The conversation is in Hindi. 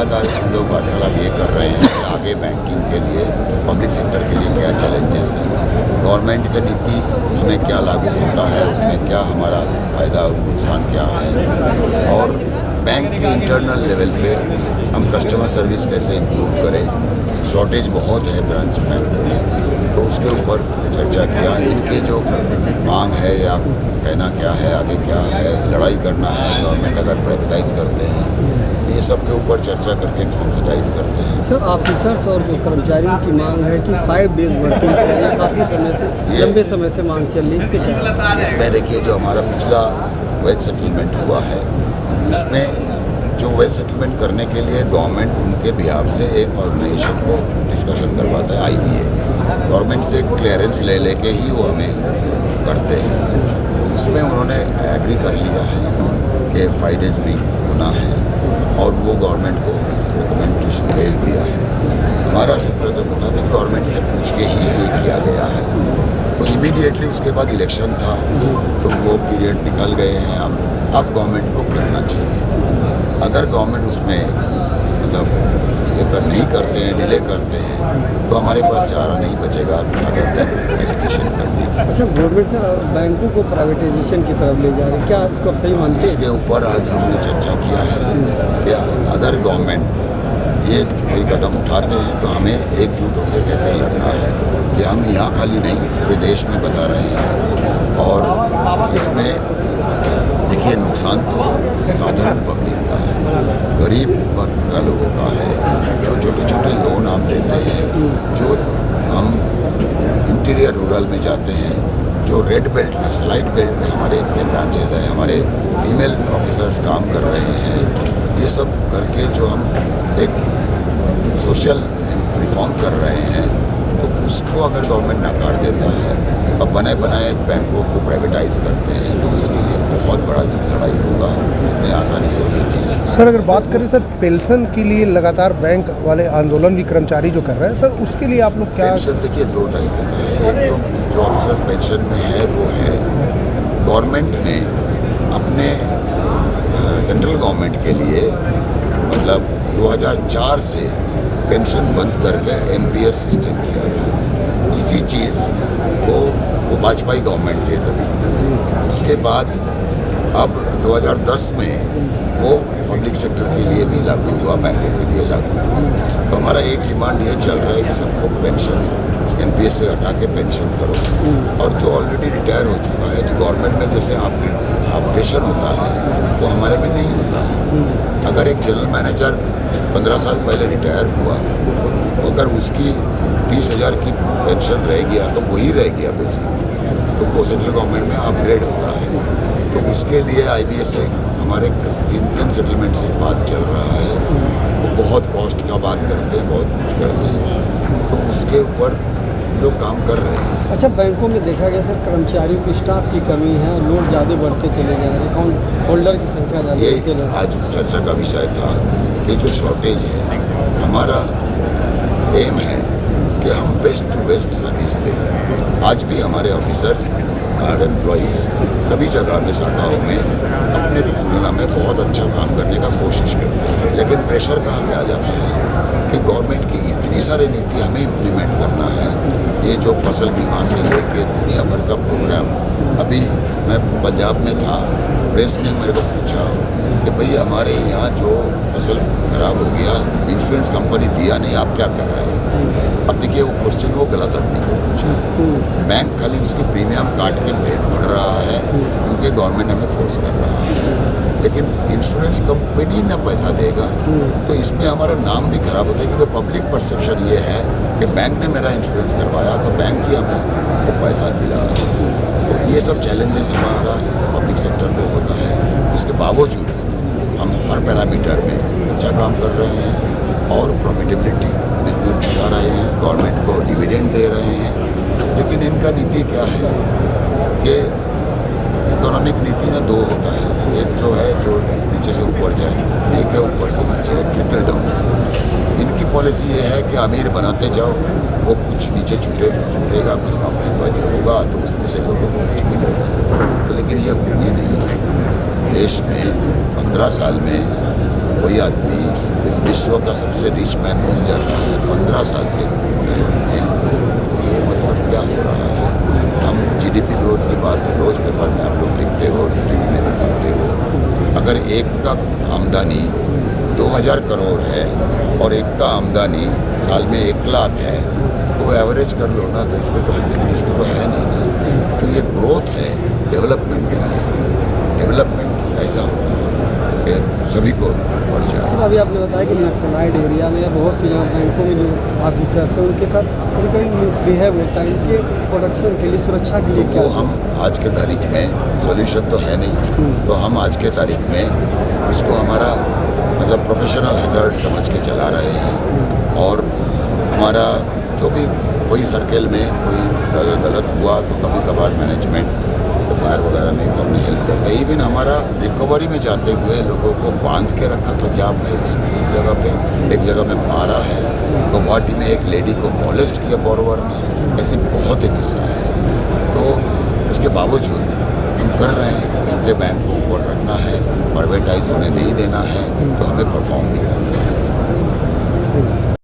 लगातार हम लोग वार्तालाप ये कर रहे हैं कि आगे बैंकिंग के लिए, पब्लिक सेक्टर के लिए क्या चैलेंजेस हैं, गवर्नमेंट की नीति हमें क्या लागू होता है, उसमें क्या हमारा फ़ायदा और नुकसान क्या है, और बैंक के इंटरनल लेवल पे हम कस्टमर सर्विस कैसे इम्प्रूव करें। शॉर्टेज बहुत है ब्रांच बैंकों में, तो उसके ऊपर चर्चा किया। इनके जो मांग है या कहना क्या है, आगे क्या है, लड़ाई करना है गवर्नमेंट अगर प्राइवेटाइज करते हैं, ये सब के ऊपर चर्चा करके सेंसिटाइज करते हैं। सर, ऑफिसर्स और जो कर्मचारियों की मांग है कि 5 डेज वर्किंग करें, काफ़ी समय से, लंबे समय से मांग चल रही है, इस पर क्या? इसमें देखिए, जो हमारा पिछला वेज सेटलमेंट हुआ है, उसमें जो वेज सेटलमेंट करने के लिए गवर्नमेंट उनके बिहाफ से एक ऑर्गेनाइजेशन को डिस्कशन करवाता है, IBA। गवर्नमेंट से क्लियरेंस ले लेके ही वो हमें करते हैं। उसमें उन्होंने एग्री कर लिया है कि 5 डेज वीक होना है, और वो गवर्नमेंट को रिकमेंडेशन भेज दिया है। हमारा सूत्रों के मुताबिक गवर्नमेंट से पूछ के ही ये किया गया है। तो इमीडिएटली उसके बाद इलेक्शन था, तो वो पीरियड निकल गए हैं। अब गवर्नमेंट को करना चाहिए। अगर गवर्नमेंट उसमें नहीं करते हैं, डिले करते हैं, तो हमारे पास चारा नहीं बचेगा अगर एजुकेशन करने की। अच्छा, गवर्नमेंट सर बैंकों को प्राइवेटाइजेशन की तरफ ले जा रही है, क्या इसको आप सही मानते हैं? इसके ऊपर आज हमने चर्चा किया है कि अगर गवर्नमेंट ये कोई कदम उठाते हैं तो हमें एकजुट होकर कैसे लड़ना है। ये हम यहाँ खाली नहीं, पूरे देश में बता रहे हैं। और इसमें देखिए, नुकसान तो साधारण पब्लिक का है, गरीब वर्ग का लोगों का है। जो छोटे छोटे लोन हम लेते हैं, जो हम इंटीरियर रूरल में जाते हैं, जो रेड बेल्ट, नक्सलाइट बेल्ट में हमारे इतने ब्रांचेस हैं, हमारे फीमेल ऑफिसर्स काम कर रहे हैं, ये सब करके जो हम एक सोशल रिफॉर्म कर रहे हैं, तो उसको अगर गवर्नमेंट नकार देता है, अब बने बनाए बैंकों को प्राइवेटाइज करते हैं, तो उसके लिए बहुत बड़ा लड़ाई होगा। इतने आसानी से ये चीज़। सर, अगर बात करें सर पेंशन के लिए लगातार बैंक वाले आंदोलन भी कर्मचारी जो कर रहे हैं, सर उसके लिए आप लोग क्या? पेंशन देखिए 2 तरीके का है। एक तो जो ऑफिसर्स पेंशन में है, वो है गवर्नमेंट ने अपने सेंट्रल गवर्नमेंट के लिए 2004 से पेंशन बंद करके NPS सिस्टम किया था। इसी चीज़ को वो वाजपेयी गवर्नमेंट थे तभी। उसके बाद अब 2010 में वो पब्लिक सेक्टर के लिए भी लागू हुआ, बैंकों के लिए लागू हुआ। तो हमारा एक डिमांड ये चल रहा है कि सबको पेंशन NPS से हटा के पेंशन करो, और जो ऑलरेडी रिटायर हो चुका है, जो गवर्नमेंट में जैसे अपडेशन होता है, वो हमारे में नहीं होता है। अगर एक जनरल मैनेजर 15 साल पहले रिटायर हुआ, अगर उसकी 30,000 की पेंशन रह गया तो वही रह गया बेसिक, तो वो सेंट्रल गवर्नमेंट में अपग्रेड होता है। तो उसके लिए IBA से हमारे 3 सेटलमेंट से बात चल रहा है। वो बहुत कॉस्ट का बात करते हैं, बहुत कुछ करते हैं, तो उसके ऊपर हम लोग काम कर रहे हैं। अच्छा, बैंकों में देखा गया सर कर्मचारियों की स्टाफ की कमी है, लोग ज़्यादा बढ़ते चले जा रहे हैं, अकाउंट होल्डर की संख्या ज़्यादा ये बढ़ते जा रही है। आज चर्चा का विषय था कि जो शॉर्टेज है, हमारा एम है कि हम बेस्ट टू बेस्ट सर्विस दें। आज भी हमारे ऑफिसर्स और एम्प्लॉइज़ सभी जगह में, शाखाओं में अपने तुलना में बहुत अच्छा काम करने का कोशिश करते हैं, लेकिन प्रेशर कहाँ से आ जाता है कि गवर्नमेंट की इतनी सारी नीति हमें इम्प्लीमेंट करना है। ये जो फसल बीमा से लेके दुनिया भर का प्रोग्राम, अभी मैं पंजाब में था, प्रेस ने मेरे को पूछा कि भाई हमारे यहाँ जो फसल खराब हो गया, इंश्योरेंस कंपनी दिया नहीं, आप क्या कर रहे हैं? अब देखिए, वो क्वेश्चन वो गलत आदमी को पूछा। बैंक खाली उसकी प्रीमियम काट के भर रहा है क्योंकि गवर्नमेंट हमें फोर्स कर रहा है, लेकिन इंश्योरेंस कंपनी ना पैसा देगा तो इसमें हमारा नाम भी खराब होता है, क्योंकि पब्लिक परसेप्शन ये है कि बैंक ने मेरा इंश्योरेंस करवाया तो बैंक ही हमें वो पैसा दिला। तो ये सब चैलेंजेस हमारा पब्लिक सेक्टर को होता है। उसके बावजूद हम हर पैरामीटर में अच्छा काम कर रहे हैं और प्रॉफिटेबिलिटी बिजनेस दिखा रहे हैं, गवर्नमेंट को डिविडेंड दे रहे हैं। लेकिन इनका नीति क्या है कि इकोनॉमिक नीति ना 2 होता है, एक जो है जो नीचे से ऊपर जाए, एक है ऊपर से नीचे, ट्रिकल डाउन। इनकी पॉलिसी ये है कि अमीर बनाते जाओ, वो कुछ नीचे छूटेगा, कुछ नौकरी पैदा होगा तो उसमें से लोगों को कुछ मिलेगा। तो लेकिन ये नहीं है। देश में 15 साल में कोई आदमी विश्व का सबसे रिच मैन बन जाता है 15 साल के तहत में, तो ये मतलब क्या हो रहा है? हम जीडीपी ग्रोथ की बात रोज पेपर में आप लोग लिखते हो, टीवी में दिखाते हो। अगर एक का आमदनी 2000 करोड़ है और एक का आमदनी साल में 1 लाख है, तो एवरेज कर लो ना, तो इसको तो है, लेकिन इसको तो है नहीं ना। तो ये ग्रोथ है, डेवलपमेंट नहीं है। डेवलपमेंट ऐसा होता है कि सभी को बढ़ जाए। सर अभी आपने बताया कि नक्सलाइट एरिया में बहुत से बैंकों में जो ऑफिसर्स हैं उनके साथ उनका मिसबिहेव होता है, उनके प्रोडक्शन के लिए, सुरक्षा के तो लिए क्या वो हम आज के तारीख में सोल्यूशन तो है नहीं, तो हम आज के तारीख में उसको हमारा मतलब प्रोफेशनल हैजर्ड समझ के चला रहे हैं। और हमारा जो भी कोई सर्कल में कोई अगर गलत हुआ तो कभी कभार मैनेजमेंट फायर वगैरह में करने हेल्प करते हैं। इवन हमारा रिकवरी में जाते हुए लोगों को बांध के रखा पंजाब में एक जगह में मारा है, गुवाहाटी में एक लेडी को मोलेस्ट किया बोरोवर ने, ऐसे बहुत एक किस्सा है। तो उसके बावजूद हम कर रहे हैं क्योंकि बैंक को ऊपर रखना है, प्राइवेटाइज होने नहीं देना है, तो हमें परफॉर्म भी करना है।